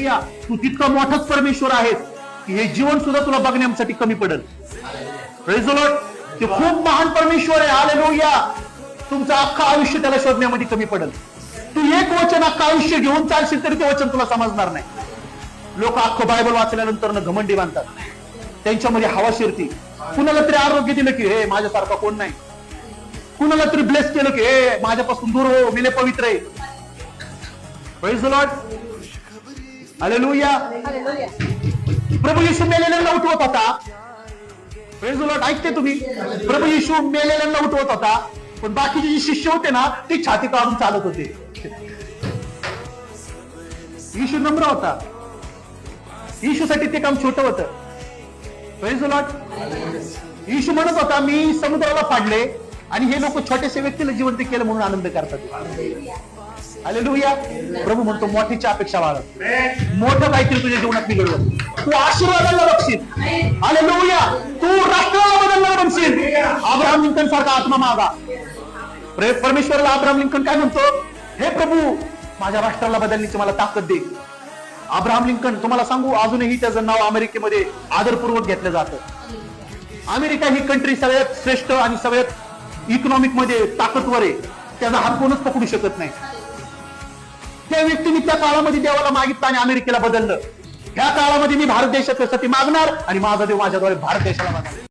या तू तितका मोठाच परमेश्वर आहेस की हे जीवन सुद्धा तुला बघण्यासाठी कमी पडेल. Praise the Lord. ते खूप महान परमेश्वर आहे. हालेलुया. तुमचं अख्खं आयुष्य त्याला शोधण्यामध्ये कमी पडेल. तू एक वचन अख्खं आयुष्य घेऊन चालशील तरी ते वचन तुला समजणार नाही. लोक अख्खं बायबल वाचल्यानंतर घमंडी बांधतात. त्यांच्यामध्ये हवा शिरती. कुणाला तरी आरोग्य दिलं की हे माझ्यासारखा कोण नाही. कुणाला तरी ब्लेस केलं की हे माझ्यापासून दूर हो, मी लय पवित्र आहे. Praise the Lord. हालेलुया. प्रभू येशू मेलेल्यांना उठवत होता. Praise the Lord. ऐकते तुम्ही? प्रभू येशू मेलेल्यांना उठवत होता, पण बाकीचे जे शिष्य होते ना ते छाती काढून चालत होते. येशू नम्र होता. येशूसाठी ते काम छोटं होतं. Praise the Lord. येशू म्हणत होता मी समुद्राला पाडले आणि हे लोक छोट्याशा व्यक्तीला जिवंत केलं म्हणून आनंद करतात. हालेलुया. प्रभू म्हणतो मोठीची अपेक्षा बाळग. मोठं काहीतरी तुझ्या जीवनात बिघडलं. तू आशीर्वादाला बघशील. हालेलुया. तू राष्ट्राला बदलणार बनशील. अब्राहम लिंकन सारखा आत्मा मागा. परमेश्वराला अब्राहम लिंकन काय म्हणतो? हे प्रभू माझ्या राष्ट्राला बदलण्याची मला ताकद दे. अब्राहम लिंकन तुम्हाला सांगू अजूनही त्याचं नाव अमेरिकेमध्ये आदरपूर्वक घेतलं जातं. अमेरिका ही कंट्री सगळ्यात श्रेष्ठ आणि सगळ्यात इकॉनॉमिक मध्ये ताकदवर आहे. त्याचा हात कोणच पकडू शकत नाही. त्या व्यक्तीने त्या काळामध्ये देवाला मागितलं आणि अमेरिकेला बदललं. ह्या काळामध्ये मी भारत देशासाठी मागणार आणि माझा देव माझ्याद्वारे भारत देशाला मागणार.